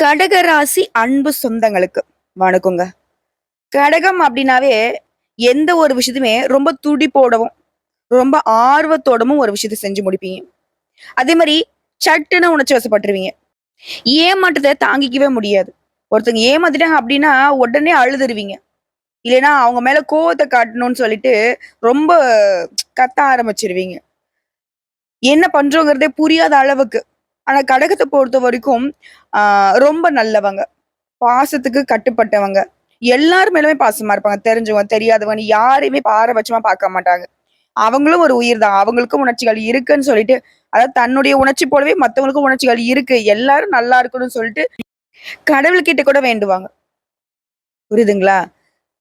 கடகராசி அன்பு சொந்தங்களுக்கு வணக்கங்க. கடகம் அப்படின்னாவே எந்த ஒரு விஷயத்தையுமே ரொம்ப துடிப்போடவும், ரொம்ப ஆர்வத்தோடவும் ஒரு விஷயத்த செஞ்சு முடிப்பீங்க. அதே மாரி சட்டுன்னு உணர்ச்சி வசப்பட்டுருவீங்க. ஏமாற்றத்த தாங்கிக்கவே முடியாது. ஒருத்தங்க ஏமாத்திட்டாங்க அப்படின்னா, உடனே அழுதுருவீங்க. இல்லைன்னா அவங்க மேல கோவத்த காட்டணும்னு சொல்லிட்டு ரொம்ப கத்த ஆரம்பிச்சுருவீங்க. என்ன பண்றோங்கிறதே புரியாத அளவுக்கு. ஆனா கடகத்த பொறுத்தவரைக்கும், ஆ ரொம்ப நல்லவங்க. பாசத்துக்கு கட்டுப்பட்டவங்க. எல்லார் மேலுமே பாசமா இருப்பாங்க. தெரிஞ்சவங்க, தெரியாதவங்கன்னு யாரையுமே பாரபட்சமா பார்க்க மாட்டாங்க. அவங்களும் ஒரு உயிர் தான். அவங்களுக்கும் உணர்ச்சிகள் இருக்குன்னு சொல்லிட்டு, அதாவது தன்னுடைய உணர்ச்சி போலவே மத்தவங்களுக்கும் உணர்ச்சிகள் இருக்கு. எல்லாரும் நல்லா இருக்கணும்னு சொல்லிட்டு கடவுள்கிட்ட கூட வேண்டுவாங்க. புரியுதுங்களா?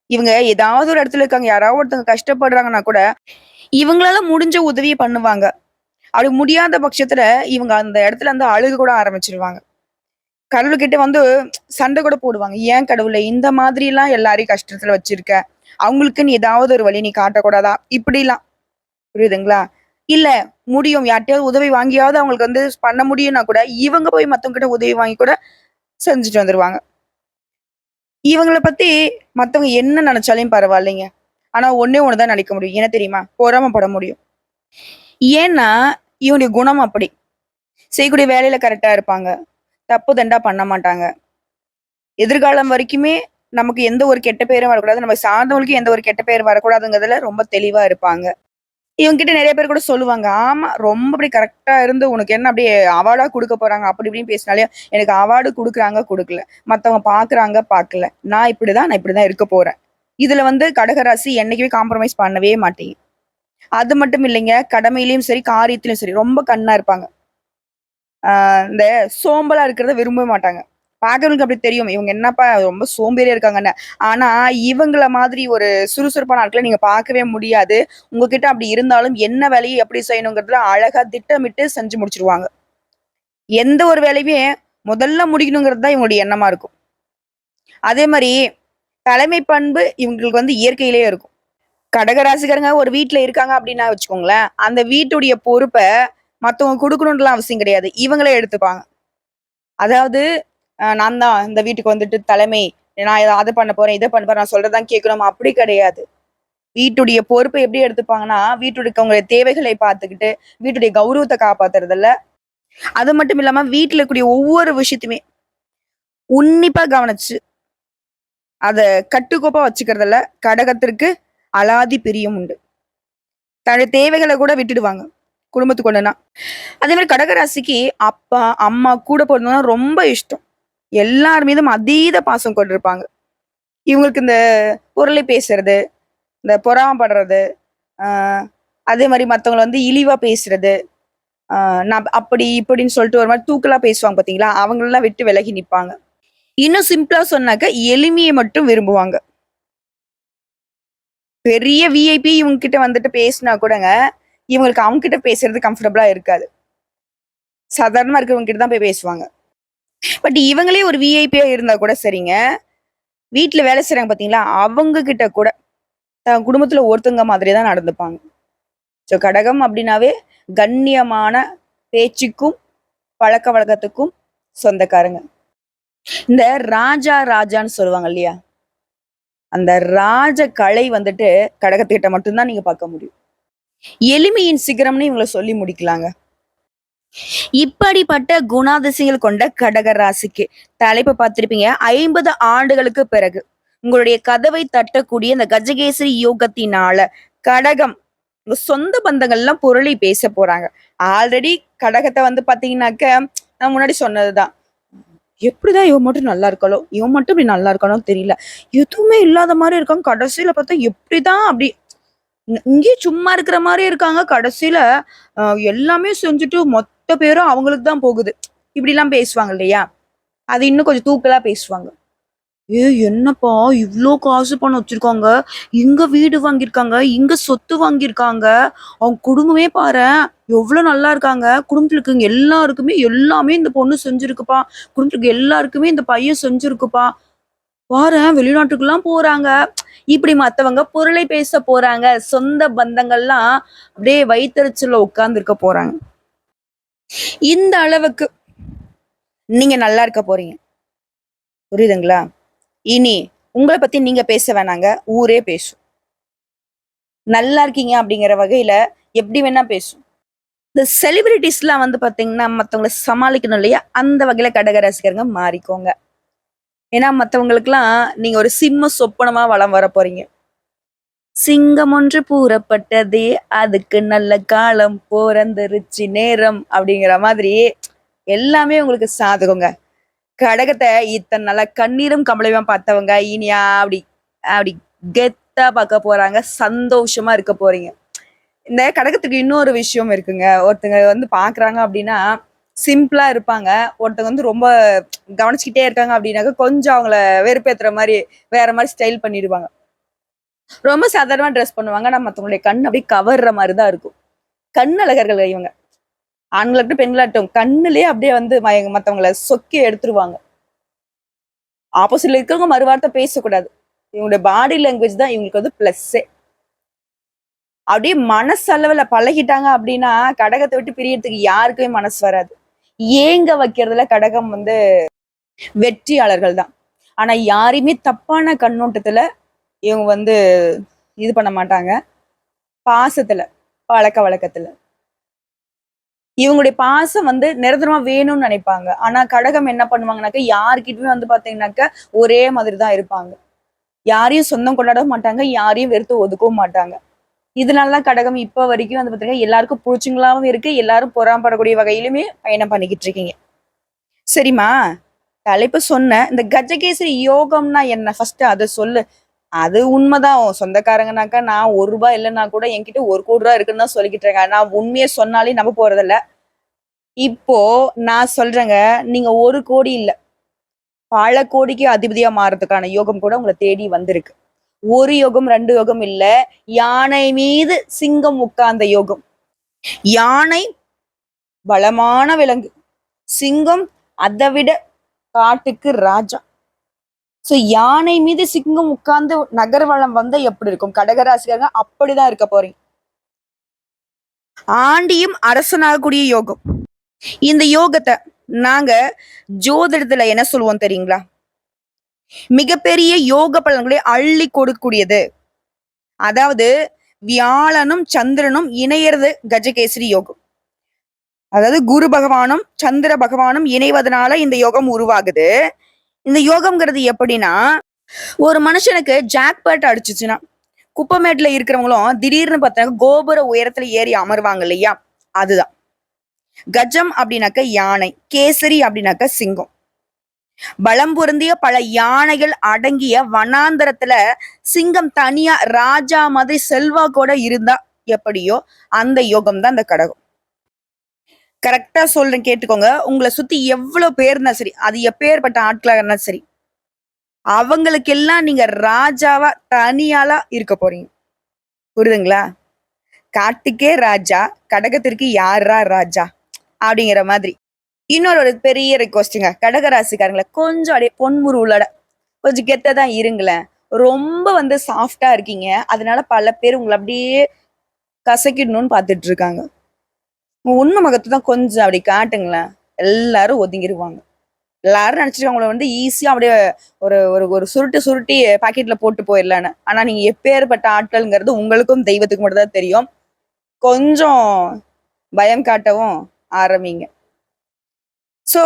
இவங்க ஏதாவது ஒரு இடத்துல இருக்காங்க. யாராவது ஒருத்தவங்க கஷ்டப்படுறாங்கன்னா கூட, இவங்களால முடிஞ்ச உதவிய பண்ணுவாங்க. அப்படி முடியாத பட்சத்துல இவங்க அந்த இடத்துல வந்து அழுக கூட ஆரம்பிச்சுருவாங்க. கடவுள்கிட்ட வந்து சண்டை கூட போடுவாங்க. "ஏன் கடவுளே இந்த மாதிரிலாம் எல்லாரையும் கஷ்டத்துல வச்சிருக்க? அவங்களுக்குன்னு ஏதாவது ஒரு வழி நீ காட்டக்கூடாதா?" இப்படிலாம். புரியுதுங்களா? இல்ல முடியும். யார்ட்டயாவது உதவி வாங்கியாவது அவங்களுக்கு வந்து பண்ண முடியும்னா கூட, இவங்க போய் மத்தவங்க கிட்ட உதவி வாங்கி கூட செஞ்சுட்டு வந்துருவாங்க. இவங்கள பத்தி மத்தவங்க என்ன நெனச்சாலும் பரவாயில்லைங்க. ஆனா ஒண்ணே ஒண்ணு தான் நெனைக்க முடியும். என்ன தெரியுமா? பொறாம முடியும். ஏன்னா, இவங்களுடைய குணம் அப்படி. செய்யக்கூடிய வேலையில கரெக்ட்டா இருப்பாங்க. தப்பு தண்டா பண்ண மாட்டாங்க. எதிர்காலம் வரைக்குமே நமக்கு எந்த ஒரு கெட்ட பேரும் வரக்கூடாது. நம்ம சார்ந்தவங்களுக்கு எந்த ஒரு கெட்ட பேர் வரக்கூடாதுங்கிறதுல ரொம்ப தெளிவா இருப்பாங்க. இவங்ககிட்ட நெறைய பேர் கூட சொல்லுவாங்க. ஆமா, ரொம்ப அப்படி கரெக்ட்டா இருந்து உனக்கு என்ன அப்படியே அவார்டா குடுக்க போறாங்க. அப்படி இப்படின்னு பேசினாலே, எனக்கு அவார்டு குடுக்குறாங்க, குடுக்கல. மத்தவங்க பார்க்குறாங்க, பார்க்கல. நான் இப்படிதான் இருக்க போறேன். இதுல வந்து கடகராசி என்னைக்குமே காம்ப்ரமைஸ் பண்ணவே மாட்டீங்க. அது மட்டும் இல்லைங்க. கடமையிலயும் சரி, காரியத்திலயும் சரி ரொம்ப கண்ணா இருப்பாங்க. இந்த சோம்பலா இருக்கிறத விரும்பவே மாட்டாங்க. பார்க்கிறவங்களுக்கு அப்படி தெரியும். இவங்க என்னப்பா ரொம்ப சோம்பேறியா இருக்காங்கன்னு. ஆனா, இவங்கள மாதிரி ஒரு சுறுசுறுப்பான ஆட்கள நீங்க பார்க்கவே முடியாது. உங்ககிட்ட அப்படி இருந்தாலும் என்ன வேலைய எப்படி செய்யணுங்கிறதுல அழகா திட்டமிட்டு செஞ்சு முடிச்சுருவாங்க. எந்த ஒரு வேலையுமே முதல்ல முடிக்கணுங்கிறது தான் இவங்களுடைய எண்ணமா இருக்கும். அதே மாரி தலைமை பண்பு இவங்களுக்கு வந்து இயற்கையிலேயே இருக்கும். கடகராசிக்காரங்க ஒரு வீட்ல இருக்காங்க அப்படின்னா வச்சுக்கோங்களேன், அந்த வீட்டுடைய பொறுப்ப மத்தவங்க குடுக்கணும்ன்ட்டுலாம் அவசியம் கிடையாது. இவங்களே எடுத்துப்பாங்க. அதாவது நான் தான் இந்த வீட்டுக்கு வந்துட்டு தலைமை. நான் அத பண்ண போறேன், இத பண்ண போறேன். நான் சொல்றது தான் கேட்கணும் அப்படி கிடையாது. வீட்டுடைய பொறுப்ப எப்படி எடுத்துப்பாங்கன்னா, வீட்டுல இருக்கவங்களுடைய தேவைகளை பார்த்துக்கிட்டு, வீட்டுடைய கௌரவத்த காப்பாத்துறதுல, அது மட்டும் இல்லாம வீட்ல இருக்கக்கூடிய ஒவ்வொரு விஷயத்தையுமே உன்னிப்பா கவனிச்சு, அத கட்டுக்கோப்பா வச்சுக்கிறதுல கடகத்திற்கு அலாதி பிரியம் உண்டு. தன்னுடைய தேவைகள கூட விட்டுடுவாங்க. குடும்பத்துக்கு ஒண்ணுன்னா. அதே மாரி கடகராசிக்கு அப்பா, அம்மா, கூட பொறந்தவங்கன்னா ரொம்ப இஷ்டம். எல்லார் மீதும் அதீத பாசம் கொண்டிருப்பாங்க. இவங்களுக்கு இந்த பொருளை பேசுறது, இந்த பொறாமப்படுறது, ஆ அதே மாரி மத்தவங்கள வந்து இழிவா பேசுறது, ஆ நான் அப்படி இப்படின்னு சொல்லிட்டு ஒரு மாரி தூக்கலா பேசுவாங்க பார்த்தீங்களா? அவங்களலாம் விட்டு விலகி நிப்பாங்க. இன்னும் சிம்பிளா சொன்னாக்க எளிமைய மட்டும் விரும்புவாங்க. பெரிய விஐபி இவங்க கிட்ட வந்துட்டு பேசினா கூடங்க, இவங்களுக்கு அவங்க கிட்ட பேசுறது கம்ஃபர்டபுளா இருக்காது. சாதாரணமா இருக்கிறவங்க கிட்ட தான் போய் பேசுவாங்க. பட் இவங்களே ஒரு விஐபியா இருந்தா கூட சரிங்க, வீட்ல வேலை செய்றாங்க பார்த்தீங்களா? அவங்க கிட்ட கூட தன் குடும்பத்துல ஒருத்தவங்க மாதிரி தான் நடந்துப்பாங்க. ஸோ கடகம் அப்டின்னாவே கண்ணியமான பேச்சுக்கும், பழக்கவழக்கத்துக்கும் சொந்தக்காரங்க. இந்த ராஜா ராஜான்னு சொல்லுவாங்க இல்லையா? அந்த ராஜ கலை வந்துட்டு கடகத்துக்கிட்ட மட்டும் தான் நீங்க பார்க்க முடியும். எளிமையின் சிகரம்னு இவங்கள சொல்லி முடிக்கலாங்க. இப்படிப்பட்ட குணாதிசயங்கள் கொண்ட கடக ராசிக்கு தலைப்பு பார்த்திருப்பீங்க. 50 ஆண்டுகளுக்கு பிறகு உங்களுடைய கதவை தட்டக்கூடிய இந்த கஜகேசரி யோகத்தினால கடகம் உங்க சொந்த பந்தங்கள்லாம் புரளி பேச போறாங்க. ஆல்ரெடி கடகத்த வந்து பாத்தீங்கன்னாக்க, நான் முன்னாடி சொன்னதுதான். எப்படிதான் இவன் மட்டும் நல்லா இருக்காளோ? இவன் மட்டும் இப்படி நல்லா இருக்கானோ தெரியல. எதுவுமே இல்லாத மாரி இருக்கான். கடைசியில பார்த்தா எப்படிதான் அப்படி இங்கேயும் சும்மா இருக்கிற மாரி இருக்காங்க. கடைசியில அ எல்லாமே செஞ்சுட்டு மொத்த பேரும் அவங்களுக்கு தான் போகுது. இப்படிலாம் பேசுவாங்க இல்லையா? அது இன்னும் கொஞ்சம் தூக்கலா பேசுவாங்க. என்னப்பா இவ்ளோ காசு பணம் வச்சிருக்காங்க. இங்க வீடு வாங்கியிருக்காங்க. இங்க சொத்து வாங்கியிருக்காங்க. அவங்க குடும்பமே பாரேன், எவ்ளோ நல்லா இருக்காங்க. குடும்பத்துல இருக்கவங்க எல்லாருக்குமே எல்லாமே இந்த பொண்ணு செஞ்சிருக்குப்பா. குடும்பத்துல இருக்க எல்லாருக்குமே இந்த பையன் செஞ்சிருக்குப்பா. பாரேன் வெளிநாட்டுக்குலாம் போறாங்க. இப்படி மத்தவங்க புரளை பேச போறாங்க. சொந்த பந்தங்கள்லாம் அப்படியே வயித்தெரிச்சல்ல உட்கார்ந்திருக்க போறாங்க. இந்த அளவுக்கு நீங்க நல்லா இருக்க போறீங்க. புரியுதுங்களா? இனி உங்கள பத்தி நீங்க பேச வேணாங்க. ஊரே பேசும். நல்லா இருக்கீங்க அப்படிங்கிற வகையில எப்படி வேணா பேசும். இந்த செலிபிரிட்டீஸ்லாம் வந்து பாத்தீங்கன்னா, மத்தவங்கள சமாளிக்கணும் இல்லையா? அந்த வகையில கடக ரசிகர்ங்க மாறிக்கோங்க. ஏன்னா மத்தவங்களுக்கெல்லாம் நீங்க ஒரு சிம்ம சொப்பனமா வலம் வரப்போறீங்க. சிங்கம் ஒன்று கூறப்பட்டதே, அதுக்கு நல்ல காலம் பொறந்துருச்சு நேரம் அப்படிங்கிற மாதிரி எல்லாமே உங்களுக்கு சாதகங்க. கடகத்த இத்தன நாளா கண்ணீரும் கம்பளையுமா பார்த்தவங்க, இனியா அப்படி அப்படி கெத்தா பார்க்க போறாங்க. சந்தோஷமா இருக்க போறீங்க. இந்த கடகத்துக்கு இன்னொரு விஷயம் இருக்குங்க. ஒருத்தங்க வந்து பார்க்குறாங்க அப்படின்னா, சிம்பிளா இருப்பாங்க. ஒருத்தங்க வந்து ரொம்ப கவனிச்சுக்கிட்டே இருக்காங்க அப்படின்னாக்க, கொஞ்சம் அவங்கள வெறுப்பேத்துற மாரி, வேற மாரி ஸ்டைல் பண்ணிடுவாங்க. ரொம்ப சாதாரணமா ட்ரெஸ் பண்ணுவாங்க. ஆனா மத்தவங்களுடைய கண் அப்படியே கவர்ற மாரி தான் இருக்கும். கண் அழகர்கள் இவங்க. ஆண்களாகட்டும், பெண்களாகட்டும் கண்ணுலயே அப்படியே வந்து மத்தவங்கள சொக்கி எடுத்துருவாங்க. ஆப்போசிட்ல இருக்கிறவங்க மறுவார்த்தை பேசக்கூடாது. இவங்களுடைய பாடி லாங்குவேஜ் தான் இவங்களுக்கு வந்து பிளஸ்ஸே. அப்படியே மனசளவுல பழகிட்டாங்க அப்படின்னா, கடகத்த விட்டு பிரியறதுக்கு யாருக்குமே மனசு வராது. ஏங்க வைக்கிறதுல கடகம் வந்து வெற்றியாளர்கள் தான். ஆனா யாரையுமே தப்பான கண்ணோட்டத்துல இவங்க வந்து இது பண்ண மாட்டாங்க. பாசத்துல, பழக்கவழக்கத்துல. இவங்களுடைய பாசம் வந்து நிரந்தரமா வேணும்னு நினைப்பாங்க. ஆனா கடகம் என்ன பண்ணுவாங்கனாக்க, யார்கிட்டயுமே வந்து பாத்தீங்கன்னாக்க, ஒரே மாதிரி தான் இருப்பாங்க. யாரையும் சொந்தம் கொண்டாடவும் மாட்டாங்க. யாரையும் வெறுத்து ஒதுக்கவும் மாட்டாங்க. இதனால தான் கடகம் இப்ப வரைக்கும் வந்து பாத்தீங்கன்னா, எல்லாருக்கும் புடிச்சவங்களாவும் இருக்கு. எல்லாரும் பொறாமப்படக்கூடிய வகையிலுமே பயணம் பண்ணிக்கிட்டு இருக்கீங்க. சரிம்மா, தலைப்பு சொன்னேன். இந்த கஜகேசரி யோகம்னா என்ன? ஃபர்ஸ்ட் அத சொல்லு. அது உண்மைதான். உன் சொந்தக்காரங்கனாக்கா, நான் ரூ. 1 இல்லன்னா கூட என்கிட்ட ரூ. 1,00,00,000 இருக்குன்னு தான் சொல்லிக்கிட்டு இருக்காங்க. நான் உண்மைய சொன்னாலே நம்ப போறதில்ல. இப்போ நான் சொல்றேங்க, நீங்க 1,00,00,000 இல்ல. பல கோடிக்கு அதிபதியா மாறதுக்கான யோகம் கூட உங்கள தேடி வந்திருக்கு. 1 யோகம், 2 யோகம் இல்ல. யானை மீது சிங்கம் உட்கார்ந்த யோகம். யானை பலமான விலங்கு. சிங்கம் அத விட காட்டுக்கு ராஜா. சோ யானை மீது சிங்கம் உட்கார்ந்து நகர்வலம் வந்தா எப்படி இருக்கும்? கடகராசிக்காரங்க அப்படிதான் இருக்க போறீங்க. ஆண்டியும் அரசனாகக்கூடிய யோகம். இந்த யோகத்த நாங்க ஜோதிடத்துல என்ன சொல்லுவோம் தெரியுங்களா? மிகப்பெரிய யோக பலன்களை அள்ளி கொடுக்கக்கூடியது. அதாவது வியாழனும் சந்திரனும் இணையறது கஜகேசரி யோகம். அதாவது குரு பகவானும் சந்திர பகவானும் இணைவதனால இந்த யோகம் உருவாகுது. இந்த யோகம்ங்கிறது எப்படின்னா, ஒரு மனுஷனுக்கு ஜாக்பாட் அடிச்சுச்சுன்னா, குப்பமேட்ல இருக்கிறவங்களும் திடீர்னு பார்த்தா கோபுர உயரத்துல ஏறி அமர்வாங்க இல்லையா? அதுதான். கஜம் அப்படின்னாக்க யானை, கேசரி அப்படின்னாக்க சிங்கம். பலம் பொருந்திய பல யானைகள் அடங்கிய வனாந்தரத்துல சிங்கம் தனியா ராஜா மாதிரி செல்வாக்கோட இருந்தா எப்படியோ அந்த யோகம் தான் அந்த கடகம். கரெக்டா சொல்றேன் கேட்டுக்கோங்க. உங்களை சுத்தி எவ்வளவு பேர் இருந்தா சரி, அது எப்பேற்பட்ட ஆட்களா இருந்தா சரி, அவங்களுக்கெல்லாம் நீங்க ராஜாவா தனியாளா இருக்க போறீங்க. புரியுதுங்களா? காட்டுக்கே ராஜா, கடகத்திற்கு யாரா ராஜா? அப்படிங்கிற மாதிரி. இன்னொரு ஒரு பெரிய ரிக்வெஸ்ட்டுங்க. கடக ராசிக்காரங்கள கொஞ்சம் அப்படியே பொன்முருவுலோட கொஞ்சம் கெத்தா தான் இருங்களேன். ரொம்ப வந்து சாஃப்ட்டா இருக்கீங்க. அதனால பல பேர் உங்கள அப்படியே கசக்கிடணும்னு பார்த்துட்டு இருக்காங்க. உங்க உண்மை முகத்த தான் கொஞ்சம் அப்படி காட்டுங்களேன். எல்லாரும் ஒதுங்கிருவாங்க. எல்லாரும் நினைச்சிட்டு உங்கள வந்து ஈஸியா அப்படியே ஒரு ஒரு ஒரு சுருட்டு சுருட்டி பாக்கெட்ல போட்டு போயிரலான்னு. ஆனா நீங்க எப்பேர்ப்பட்ட ஆட்கள்ங்கிறது உங்களுக்கும் தெய்வத்துக்கும் மட்டும் தான் தெரியும். கொஞ்சம் பயம் காட்டவும் ஆரம்பிங்க. சோ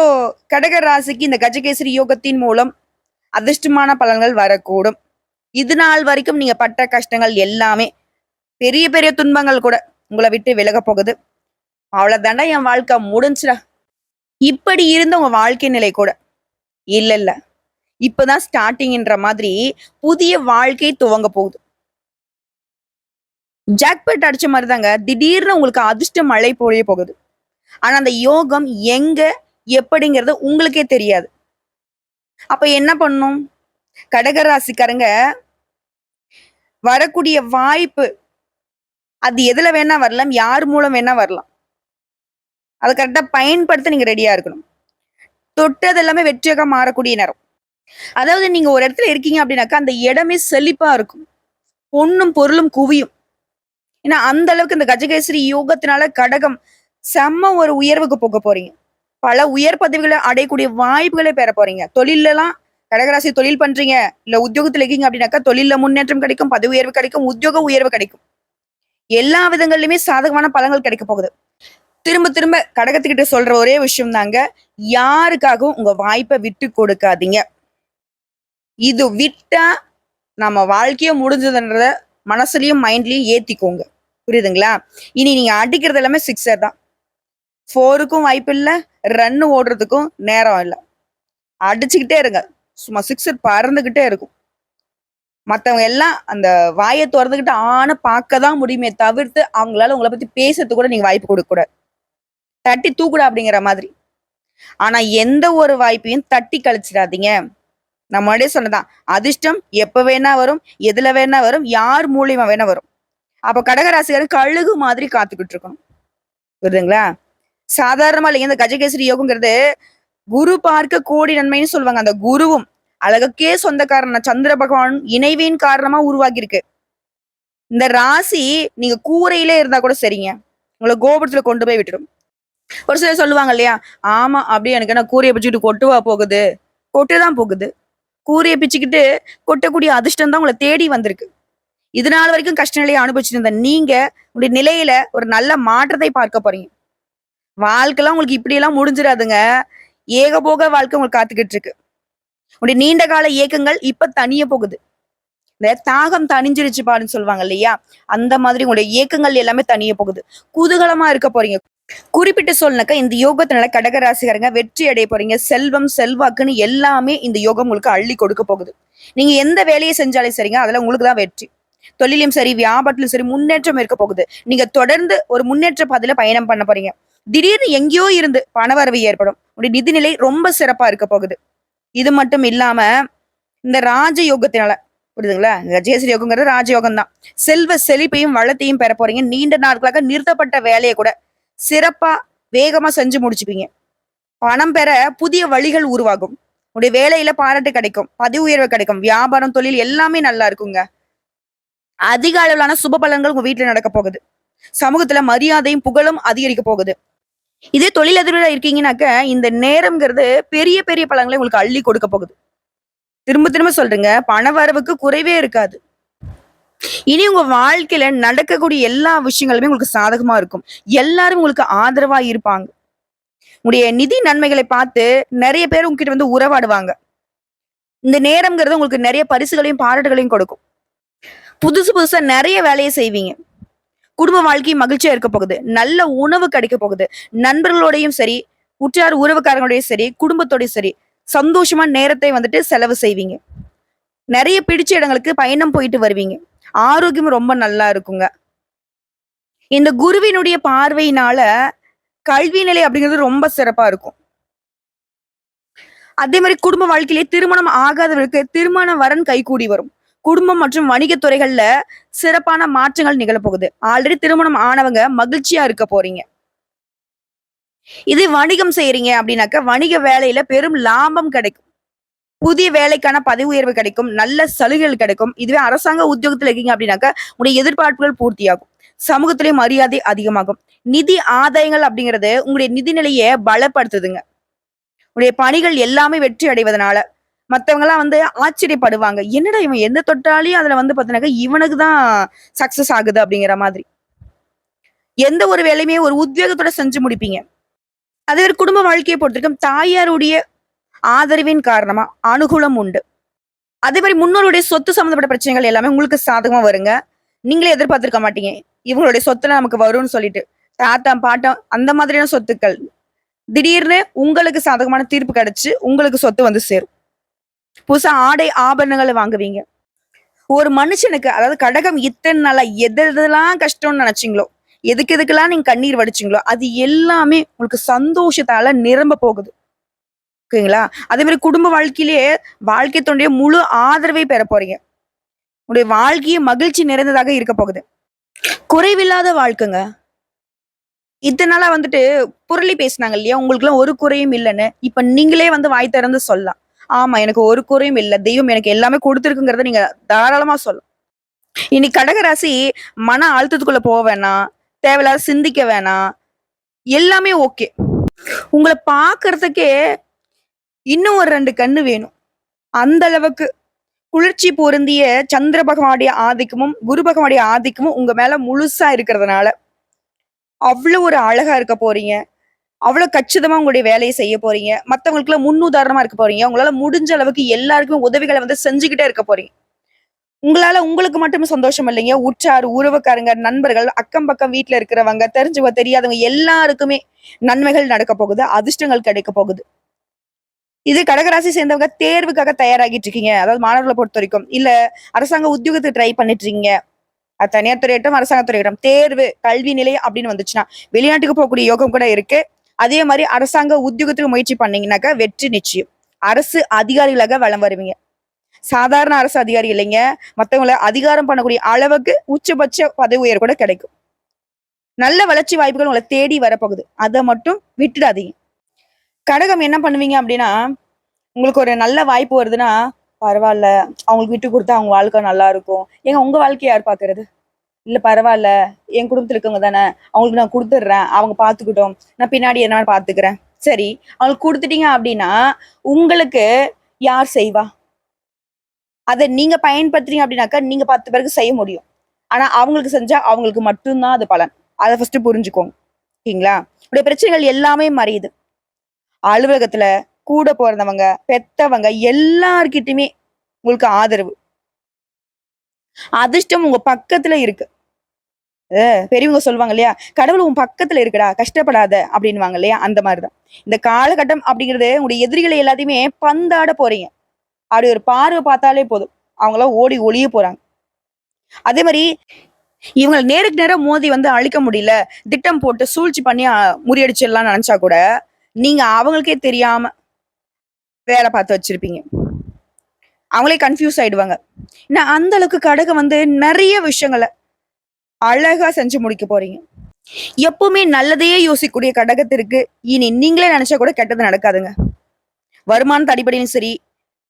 கடக ராசிக்கு இந்த கஜகேசரி யோகத்தின் மூலம் அதிர்ஷ்டமான பலன்கள் வரக்கூடும். இது நாள் வரைக்கும் நீங்க பட்ட கஷ்டங்கள் எல்லாமே பெரிய பெரிய துன்பங்கள் கூட உங்களை விட்டு விலக போகுது. அவ்வளவுதாண்டா என் வாழ்க்கை முடிஞ்சுடா. இப்படி இருந்த உங்க வாழ்க்கை நிலை கூட இல்ல இல்ல. இப்பதான் ஸ்டார்டிங்ன்ற மாதிரி புதிய வாழ்க்கை துவங்க போகுது. ஜாக்பாட் அடிச்ச மாதிரி தாங்க திடீர்னு உங்களுக்கு அதிர்ஷ்ட மழை பொழிய போகுது. ஆனா அந்த யோகம் எங்க எப்படிங்கிறது உங்களுக்கே தெரியாது. அப்ப என்ன பண்ணும்? கடகராசிக்காரங்க வரக்கூடிய வாய்ப்பு அது எதுல வேணா வரலாம். யார் மூலம் வேணா வரலாம். அத கரெக்ட்டா பயன்படுத்த நீங்க ரெடியா இருக்கணும். தொட்டது எல்லாமே வெற்றியாக மாறக்கூடிய நேரம். அதாவது நீங்க ஒரு இடத்துல இருக்கீங்க அப்படின்னாக்கா, அந்த இடமே செழிப்பா இருக்கும். பொன்னும் பொருளும் குவியும். ஏன்னா, அந்த அளவுக்கு இந்த கஜகேசரி யோகத்தினால கடகம் செம்ம ஒரு உயர்வுக்கு போக போறீங்க. பல உயர் பதவிகளை அடையக்கூடிய வாய்ப்புகளை பெற போறீங்க. தொழிலெல்லாம் கடகராசி தொழில் பண்றீங்க, இல்ல உத்தியோகத்துல இருக்கீங்க அப்படின்னாக்கா தொழில்ல முன்னேற்றம் கிடைக்கும், பதவி உயர்வு கிடைக்கும், உத்தியோக உயர்வு கிடைக்கும். எல்லா விதங்கள்லயுமே சாதகமான பலன்கள் கிடைக்க போகுது. திரும்ப திரும்ப கடகத்துக்கிட்ட சொல்ற ஒரே விஷயம் தாங்க, யாருக்காகவும் உங்க வாய்ப்பை விட்டு கொடுக்காதீங்க. இது விட்டா நம்ம வாழ்க்கையே முடிஞ்சதுன்றத மனசுலயும் மைண்ட்லயும் ஏத்திக்கோங்க. புரியுதுங்களா? இனி நீங்க அடிக்கிறது எல்லாமே சிக்ஸர் தான். 4க்கும் வாய்ப்பு இல்ல, ரன் ஓடுறதுக்கும் நேரம் இல்ல. அடிச்சுக்கிட்டே இருங்க. சும்மா சிக்ஸர் பறந்துகிட்டே இருக்கும். மத்தவங்க எல்லாம் அந்த வாயை திறந்துகிட்டு ஆன பார்க்க தான் முடியுமே தவிர்த்து, அவங்களால உங்கள பத்தி பேசுறதுக்கு கூட நீங்க வாய்ப்பு கொடுக்க கூடாது. தட்டி தூக்குடா அப்படிங்கிற மாதிரி. ஆனா எந்த ஒரு வாய்ப்பையும் தட்டி கழிச்சிடாதீங்க. நான் முன்னாடியே சொன்னதான். அதிர்ஷ்டம் எப்ப வேணா வரும், எதுல வேணா வரும், யார் மூலியமா வேணா வரும். அப்ப கடகராசிக்காரர் கழுகு மாதிரி காத்துக்கிட்டு இருக்கணும். புரியுதுங்களா? சாதாரணமா இல்லைங்க. இந்த கஜகேசரி யோகங்கிறது குரு பார்க்க கோடி நன்மைன்னு சொல்லுவாங்க. அந்த குருவும் அழகுக்கே சொந்தக்காரன சந்திர பகவான் இணைவின் காரணமா உருவாகி இருக்கு. இந்த ராசி நீங்க கூரையிலே இருந்தா கூட சரிங்க. உங்களை கோபுரத்துல கொண்டு போய் விட்டுடும். ஒரு சிலர் சொல்லுவாங்க இல்லையா? ஆமா, அப்படியே எனக்கு என்ன கூரையை பிச்சுக்கிட்டு கொட்டுவா போகுது? கொட்டுதான் போகுது. கூரையை பிச்சுக்கிட்டு கொட்டக்கூடிய அதிர்ஷ்டம் தான் உங்களை தேடி வந்திருக்கு. இது நாள் வரைக்கும் கஷ்ட நிலையை அனுபவிச்சுட்டு இருந்த நீங்க உங்களுடைய நிலையில ஒரு நல்ல மாற்றத்தை பார்க்க போறீங்க. வாழ்க்கைலாம் உங்களுக்கு இப்படி எல்லாம் முடிஞ்சிடாதுங்க. ஏகபோக வாழ்க்கை உங்களுக்கு காத்துக்கிட்டு இருக்கு. உங்களுடைய நீண்ட கால இயக்கங்கள் இப்ப தனிய போகுது. இந்த தாகம் தணிஞ்சிருச்சு பாருன்னு சொல்லுவாங்க இல்லையா? அந்த மாதிரி உங்களுடைய இயக்கங்கள் எல்லாமே தனிய போகுது. குதூகலமா இருக்க போறீங்க. குறிப்பிட்டு சொல்லனாக்கா இந்த யோகத்தினால கடகராசிக்காரங்க வெற்றி அடைய போறீங்க. செல்வம் செல்வாக்குன்னு எல்லாமே இந்த யோகம் உங்களுக்கு அள்ளி கொடுக்க போகுது. நீங்க எந்த வேலையை செஞ்சாலும் சரிங்க, அதுல உங்களுக்கு தான் வெற்றி. தொழிலும் சரி, வியாபாரத்திலும் சரி முன்னேற்றம் இருக்க போகுது. நீங்க தொடர்ந்து ஒரு முன்னேற்ற பாதையில பயணம் பண்ண போறீங்க. திடீர்னு எங்கேயோ இருந்து பணவரவு ஏற்படும். உங்களுடைய நிதிநிலை ரொம்ப சிறப்பா இருக்க போகுது. இது மட்டும் இல்லாம இந்த ராஜ யோகத்தினால, புரியுதுங்களா? கஜகேசரி யோகங்கிறது ராஜயோகம் தான். செல்வ செழிப்பையும் வளத்தையும் பெற போறீங்க. நீண்ட நாட்களாக நிறுத்தப்பட்ட வேலையை கூட சிறப்பா வேகமா செஞ்சு முடிச்சுப்பீங்க. பணம் பெற புதிய வழிகள் உருவாகும். உங்களுடைய வேலையில பாராட்டு கிடைக்கும், பதவி உயர்வு கிடைக்கும், வியாபாரம் தொழில் எல்லாமே நல்லா இருக்குங்க. அதிக அளவிலான சுப பலன்கள் உங்க வீட்டுல நடக்க போகுது. சமூகத்துல மரியாதையும் புகழும் அதிகரிக்க போகுது. இதே தொழிலதிபரா இருக்கீங்கன்னாக்க இந்த நேரம்ங்கிறது பெரிய பெரிய பலன்களை உங்களுக்கு அள்ளி கொடுக்க போகுது. திரும்ப திரும்ப சொல்றேங்க, பண வரவுக்கு குறைவே இருக்காது. இனி உங்க வாழ்க்கையில நடக்கக்கூடிய எல்லா விஷயங்களுமே உங்களுக்கு சாதகமா இருக்கும். எல்லாரும் உங்களுக்கு ஆதரவா இருப்பாங்க. உங்களுடைய நிதி நன்மைகளை பார்த்து நிறைய பேர் உங்ககிட்ட வந்து உறவாடுவாங்க. இந்த நேரம்ங்கிறது உங்களுக்கு நிறைய பரிசுகளையும் பாராட்டுகளையும் கொடுக்கும். புதுசு புதுசா நிறைய வேலையை செய்வீங்க. குடும்ப வாழ்க்கை மகிழ்ச்சியா இருக்க போகுது. நல்ல உணவு கிடைக்க போகுது. நண்பர்களோடையும் சரி, உற்றார் உறவுக்காரங்களோடையும் சரி, குடும்பத்தோடையும் சரி, சந்தோஷமா நேரத்தை வந்துட்டு செலவு செய்வீங்க. நிறைய பிடிச்ச இடங்களுக்கு பயணம் போயிட்டு வருவீங்க. ஆரோக்கியம் ரொம்ப நல்லா இருக்குங்க. இந்த குருவினுடைய பார்வையினால கல்வி நிலை அப்படிங்கிறது ரொம்ப சிறப்பா இருக்கும். அதே மாதிரி குடும்ப வாழ்க்கையிலே திருமணம் ஆகாதவர்களுக்கு திருமண வரன் கைகூடி வரும். குடும்பம் மற்றும் வணிக துறைகள்ல சிறப்பான மாற்றங்கள் நிகழப்போகுது. ஆல்ரெடி திருமணம் ஆனவங்க மகிழ்ச்சியா இருக்க போறீங்க. இது வணிகம் செய்யறீங்க அப்படின்னாக்க வணிக வேலையில பெரும் லாபம் கிடைக்கும். புதிய வேலைக்கான பதவி உயர்வு கிடைக்கும். நல்ல சலுகைகள் கிடைக்கும். இதுவே அரசாங்க உத்தியோகத்துல இருக்கீங்க அப்படின்னாக்க உங்களுடைய எதிர்பார்ப்புகள் பூர்த்தியாகும். சமூகத்திலேயே மரியாதை அதிகமாகும். நிதி ஆதாயங்கள் அப்படிங்கிறது உங்களுடைய நிதி நிலையை பலப்படுத்துதுங்க. உங்களுடைய பணிகள் எல்லாமே வெற்றி அடைவதனால மத்தவங்க எல்லாம் வந்து ஆச்சரியப்படுவாங்க. என்னடா இவன் எந்த தொட்டாலையும் அதுல வந்து பாத்தீங்கன்னாக்க இவனுக்கு தான் சக்சஸ் ஆகுது அப்படிங்கிற மாதிரி. எந்த ஒரு வேலையுமே ஒரு உத்வேகத்தோட செஞ்சு முடிப்பீங்க. அதே ஒரு குடும்ப வாழ்க்கையை பொறுத்திருக்கும் தாயாருடைய ஆதரவின் காரணமா அனுகூலம் உண்டு. அதே மாதிரி முன்னோருடைய சொத்து சம்பந்தப்பட்ட பிரச்சனைகள் எல்லாமே உங்களுக்கு சாதகமா வருங்க. நீங்களே எதிர்பார்த்திருக்க மாட்டீங்க. இவங்களுடைய சொத்துல நமக்கு வரும்னு சொல்லிட்டு. தாத்தா பாட்டம் அந்த மாதிரியான சொத்துக்கள் திடீர்னு உங்களுக்கு சாதகமான தீர்ப்பு கிடைச்சு உங்களுக்கு சொத்து வந்து சேரும். புதுசா ஆடை ஆபரணங்களை வாங்குவீங்க. ஒரு மனுஷனுக்கு அதாவது கடகம் இத்தனை நாளா எதெல்லாம் கஷ்டம்னு நினைச்சீங்களோ, எதுக்கு எதுக்கெல்லாம் நீங்க கண்ணீர் வடிச்சீங்களோ அது எல்லாமே உங்களுக்கு சந்தோஷத்தால நிரம்ப போகுது. ஓகேங்களா? அதே மாதிரி குடும்ப வாழ்க்கையிலேயே வாழ்க்கை துணைய முழு ஆதரவை பெற போறீங்க. உங்களுடைய வாழ்க்கையே மகிழ்ச்சி நிறைந்ததாக இருக்க போகுது. குறைவில்லாத வாழ்க்கைங்க. இத்தனை நாளா வந்துட்டு புரளி பேசினாங்க இல்லையா? உங்களுக்கு எல்லாம் ஒரு குறையும் இல்லைன்னு. இப்ப நீங்களே வந்து வாய் திறந்து சொல்லலாம். ஆமா, எனக்கு ஒரு குறையும் இல்ல. தெய்வம் எனக்கு எல்லாமே கொடுத்திருக்குங்கிறத நீங்க தாராளமா சொல்லலாம். இனி கடகராசி மன அழுத்தத்துக்குள்ள போக வேணாம். தேவையில்லாத சிந்திக்க வேணாம். எல்லாமே ஓகே. உங்களை பாக்குறதுக்கே இன்னும் ஒரு 2 கண்ணு வேணும். அந்த அளவுக்கு குளிர்ச்சி பொருந்திய சந்திர பகவானுடைய ஆதிக்கமும், குரு பகவானுடைய ஆதிக்கமும் உங்க மேல முழுசா இருக்கிறதுனால, அவ்வளவு ஒரு அழகா இருக்க போறீங்க. அவ்வளவு கச்சிதமா உங்களுடைய வேலைய செய்ய போறீங்க. மத்தவங்களுக்குலாம் முன்னுதாரணமா இருக்க போறீங்க. உங்களால முடிஞ்ச அளவுக்கு எல்லாருக்குமே உதவிகள வந்து செஞ்சுகிட்டே இருக்க போறீங்க. உங்களால உங்களுக்கு மட்டுமே சந்தோஷம் இல்லைங்க. உற்றார், உறவுக்காரங்க, நண்பர்கள், அக்கம் பக்கம் வீட்ல இருக்கிறவங்க, தெரிஞ்சவங்க, தெரியாதவங்க எல்லாருக்குமே நன்மைகள் நடக்க போகுது. அதிர்ஷ்டங்கள் கிடைக்க போகுது. இது கடகராசி சேர்ந்தவங்க தேர்வுக்காக தயாராகிட்டு இருக்கீங்க. அதாவது மாணவர்கள பொறுத்தவரைக்கும். இல்ல அரசாங்க உத்தியோகத்துக்கு ட்ரை பண்ணிட்டு இருக்கீங்க. அது தனியார் துறையாகட்டும், அரசாங்க துறையாகட்டும். தேர்வு, கல்வி நிலை அப்படின்னு வந்துச்சுன்னா, வெளிநாட்டுக்கு போகக்கூடிய யோகம் கூட இருக்கு. அதே மாரி அரசாங்க உத்தியோகத்துக்கு முயற்சி பண்ணீங்கன்னாக்கா வெற்றி நிச்சயம். அரசு அதிகாரிகளாக வலம் வருவீங்க. சாதாரண அரசு அதிகாரி இல்லைங்க. மத்தவங்கள அதிகாரம் பண்ணக்கூடிய அளவுக்கு உச்சபட்ச பதவி உயர்வு கூட கிடைக்கும். நல்ல வளர்ச்சி வாய்ப்புகள் உங்கள தேடி வரப்போகுது. அத மட்டும் விட்டுடாதீங்க. கடகம் என்ன பண்ணுவீங்க அப்படின்னா, உங்களுக்கு ஒரு நல்ல வாய்ப்பு வருதுன்னா, பரவால்ல. அவங்களுக்கு விட்டு குடுத்தா அவங்க வாழ்க்கை நல்லா இருக்கும். ஏங்க உங்க வாழ்க்கைய யார் பார்க்கறது? இல்ல பரவால்ல. என் குடும்பத்துல இருக்கவங்க தானே. அவங்களுக்கு நான் குடுத்துடுறேன். அவங்க பார்த்துக்கட்டும். நான் பின்னாடி என்ன பார்த்துக்கிறேன். சரி. அவங்களுக்கு குடுத்துட்டீங்க அப்படின்னா, உங்களுக்கு யார் செய்வா? அத நீங்க பயன்படுத்துறீங்க அப்படின்னாக்கா, நீங்க 10 பேருக்கு செய்ய முடியும். ஆனா, அவங்களுக்கு செஞ்சா அவங்களுக்கு மட்டும் தான் அது பலன். அத ஃபர்ஸ்ட்டு புரிஞ்சுக்கோங்க. ஓகேங்களா? உங்களுடைய பிரச்சனைகள் எல்லாமே மறையுது. அலுவலகத்துல கூட பொறந்தவங்க, பெத்தவங்க எல்லார்கிட்டயுமே உங்களுக்கு ஆதரவு. அதிர்ஷ்டம் உங்க பக்கத்துல இருக்கு. பெரியவங்க சொல்லுவாங்க இல்லையா? "கடவுள் உன் பக்கத்துல இருக்குடா, கஷ்டப்படாத" அப்படின்னுவாங்க இல்லையா? அந்த மாரி தான். இந்த காலகட்டம் அப்படிங்கிறது உங்களுடைய எதிரிகளை எல்லாத்தையுமே பந்தாட போறீங்க. அப்படி ஒரு பார்வை பார்த்தாலே போதும். அவங்கலாம் ஓடி ஒளிய போறாங்க. அதே மாரி இவங்கள நேருக்கு நேரா மோதி வந்து அழிக்க முடியல. திட்டம் போட்டு சூழ்ச்சி பண்ணி முறியடிச்சிடலாம்னு நெனச்சா கூட, நீங்க அவங்களுக்கே தெரியாம வேல பார்த்து வச்சிருப்பீங்க. அவங்களே கன்ஃப்யூஸ் ஆயிடுவாங்க. ஏன்னா அந்த அளவுக்கு கடகம் வந்து நெறைய விஷயங்கள அழகா செஞ்சு முடிக்க போறீங்க. எப்பவுமே நல்லதையே யோசிக்கக்கூடிய கடகத்திற்கு, இனி நீங்களே நெனச்சா கூட கெட்டது நடக்காதுங்க. வருமானத்து அடிப்படையிலும் சரி,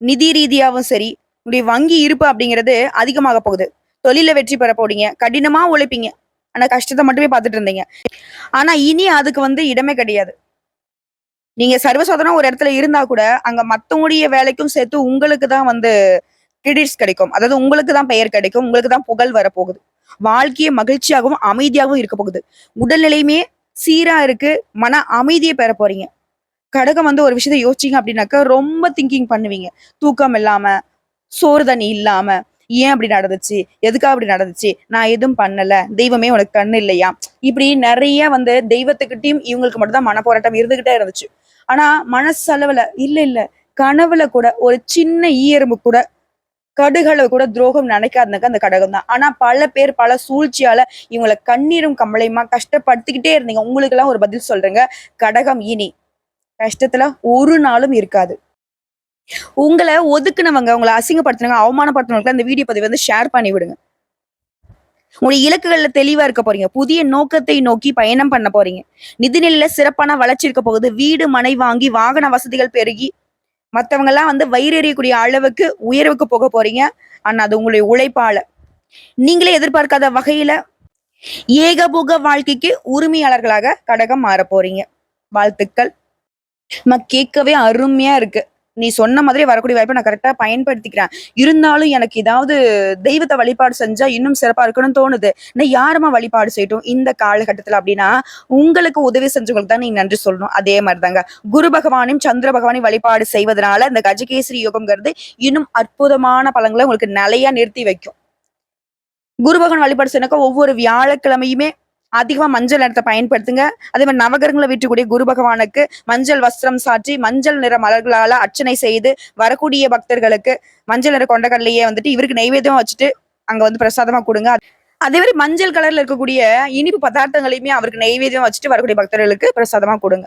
நிதி ரீதியாவும் சரி, உங்களுடைய வங்கி இருப்பு அப்படிங்கிறது அதிகமாக போகுது. தொழில்ல வெற்றி பெற போறீங்க. கடினமா உழைப்பீங்க. ஆனா கஷ்டத்த மட்டுமே பார்த்துட்டு இருந்தீங்க. ஆனா இனி அதுக்கு வந்து இடமே கிடையாது. நீங்க சர்வசாதாரணமா ஒரு இடத்துல இருந்தா கூட, அங்க மத்தவங்களுடைய வேலைக்கும் சேர்த்து உங்களுக்கு தான் வந்து கிரெடிட்ஸ் கிடைக்கும். அதாவது உங்களுக்கு தான் பெயர் கிடைக்கும். உங்களுக்கு தான் புகழ் வரப்போகுது. வாழ்க்கையே மகிழ்ச்சியாகவும், அமைதியாகவும் இருக்க போகுது. உடல்நிலையுமே சீரா இருக்கு. மன அமைதிய பெற போறீங்க. கடகம் வந்து ஒரு விஷயத்த யோசிச்சீங்க அப்படின்னாக்கா, ரொம்ப திங்கிங் பண்ணுவீங்க. தூக்கம் இல்லாம, சோறு தண்ணி இல்லாம, ஏன் அப்படி நடந்துச்சு? எதுக்காக அப்படி நடந்துச்சு? நான் எதுவும் பண்ணல. தெய்வமே உனக்கு கண்ணு இல்லையா? இப்படி நெறைய வந்து தெய்வத்துக்கிட்டயும் இவங்களுக்கு மட்டும் தான் மனப்போராட்டம் இருந்துகிட்டே இருந்துச்சு. ஆனா மனசளவுல இல்ல, இல்ல. கனவுல கூட ஒரு சின்ன ஈயெறும்பு கூட கடுகளவு கூட துரோகம் நினைக்காதனாக்க அந்த கடகம் தான். ஆனா பல பேர் பல சூழ்ச்சியால இவங்கள கண்ணீரும் கம்பளையுமா கஷ்டப்படுத்திக்கிட்டே இருந்தீங்க. உங்களுக்கெல்லாம் ஒரு பதில் சொல்றேங்க. கடகம் இனி கஷ்டத்துல ஒரு நாளும் இருக்காது. உங்கள ஒதுக்குனவங்க, உங்கள அசிங்கப்படுத்துனவங்க, அவமானப்படுத்துனவங்களுக்கு அந்த வீடியோ பதிவ வந்து ஷேர் பண்ணி விடுங்க. உங்களுடைய இலக்குகள்ல தெளிவா இருக்க போறீங்க. புதிய நோக்கத்தை நோக்கி பயணம் பண்ண போறீங்க. நிதிநிலையில சிறப்பான வளர்ச்சி இருக்க போகுது. வீடு, மனை வாங்கி வாகன வசதிகள் பெருகி மத்தவங்கலாம் வந்து வயிறு எறியக்கூடிய அளவுக்கு உயர்வுக்கு போக போறீங்க. ஆனா அது உங்களுடைய உழைப்பால. நீங்களே எதிர்பார்க்காத வகையில ஏகபோக வாழ்க்கைக்கு உரிமையாளர்களாக கடகம் மாறப் போறீங்க. வாழ்த்துக்கள். கேட்கவே அருமையா இருக்கு. நீ சொன்ன மாதிரி வரக்கூடிய வாய்ப்ப நான் கரெக்ட்டா பயன்படுத்திக்கிறேன். இருந்தாலும் எனக்கு ஏதாவது தெய்வத்த வழிபாடு செஞ்சா இன்னும் சிறப்பா இருக்கணும்னு தோணுது. நான் யாரம்மா வழிபாடு செய்யட்டும் இந்த காலகட்டத்துல அப்டின்னா, உங்களுக்கு உதவி செஞ்சவங்களுக்கு தான் நீங்க நன்றி சொல்லணும். அதே மாரி தாங்க. குரு பகவானையும், சந்திர பகவானையும் வழிபாடு செய்வதனால இந்த கஜகேசரி யோகம்ங்கிறது இன்னும் அற்புதமான பலன்கள உங்களுக்கு நிலையா நிறுத்தி வைக்கும். குரு பகவான் வழிபாடு செய்யனாக்கா ஒவ்வொரு வியாழக்கிழமையுமே அதிகமா மஞ்சள் நிறத்த பயன்படுத்துங்க. அதே மாரி நவகிரகங்கள வீற்றக்கூடிய குரு பகவானுக்கு மஞ்சள் வஸ்திரம் சாற்றி, மஞ்சள் நிற மலர்களால அர்ச்சனை செய்து, வரக்கூடிய பக்தர்களுக்கு மஞ்சள் நிற கொண்டைக்கடலைய வந்துட்டு இவருக்கு நைவேத்தியம் வச்சுட்டு, அங்க வந்து பிரசாதமா குடுங்க. அதே மாரி மஞ்சள் கலர்ல இருக்கக்கூடிய இனிப்பு பதார்த்தங்களையுமே அவருக்கு நைவேத்தியம் வச்சுட்டு வரக்கூடிய பக்தர்களுக்கு பிரசாதமா குடுங்க.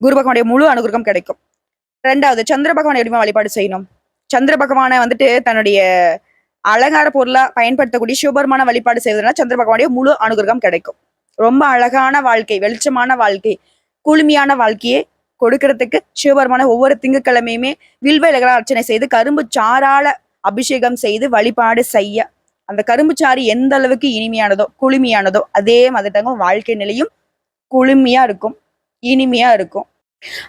குரு பகவானுடைய முழு அனுகிரகம் கிடைக்கும். 2வது சந்திர பகவான எப்படிம்மா வழிபாடு செய்யணும்? சந்திர பகவான வந்துட்டு தன்னுடைய அலங்கார பொருளா பயன்படுத்தக்கூடிய சிவபெருமான வழிபாடு செய்வதனால சந்திர பகவானுடைய முழு அனுகிரகம் கிடைக்கும். ரொம்ப அழகான வாழ்க்கை, வெளிச்சமான வாழ்க்கை, குளுமையான வாழ்க்கையை கொடுக்கறதுக்கு சிவபெருமான ஒவ்வொரு திங்கட்கிழமையுமே வில்வ இலைகளால் அர்ச்சனை செய்து கரும்பு சாறால அபிஷேகம் செய்து வழிபாடு செய்ய அந்த கரும்பு சாறு எந்த அளவுக்கு இனிமையானதோ குளுமையானதோ அதே மாதிரி தாங்க வாழ்க்கை நிலையும் குளுமையா இருக்கும், இனிமையா இருக்கும்.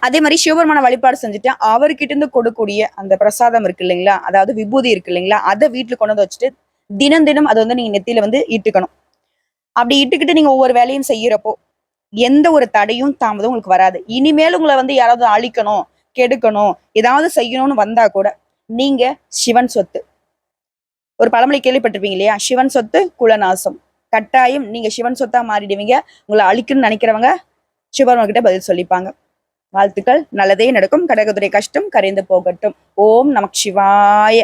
அதே மாதிரி சிவபெருமான வழிபாடு செஞ்சுட்டு அவர்கிட்ட இருந்து கொடுக்கக்கூடிய அந்த பிரசாதம் இருக்கு இல்லைங்களா, அதாவது விபூதி இருக்கு இல்லைங்களா, அதை வீட்டுல கொண்டு வந்து வச்சுட்டு தினம் தினம் அதை வந்து நீங்க நெத்தியில வந்து இட்டுக்கணும். அப்படி இட்டுக்கிட்டு நீங்க ஒவ்வொரு வேலையும் செய்யறப்போ எந்த ஒரு தடையும் தாமதம் உங்களுக்கு வராது. இனிமேல் உங்களை வந்து யாராவது அழிக்கணும், கெடுக்கணும், ஏதாவது செய்யணும்னு வந்தா கூட நீங்க சிவன் சொத்து. ஒரு பழமொழி கேள்விப்பட்டிருப்பீங்க இல்லையா, சிவன் சொத்து குலநாசம். கட்டாயம் நீங்க சிவன் சொத்தா மாறிடுவீங்க. உங்களை அழிக்கணும்னு நினைக்கிறவங்க சிவபெருமான் கிட்ட பதில் சொல்லிப்பாங்க. வாழ்த்துக்கள், நல்லதே நடக்கும். கடகத்துறை கஷ்டம் கரைந்து போகட்டும். ஓம் நமக் சிவாய.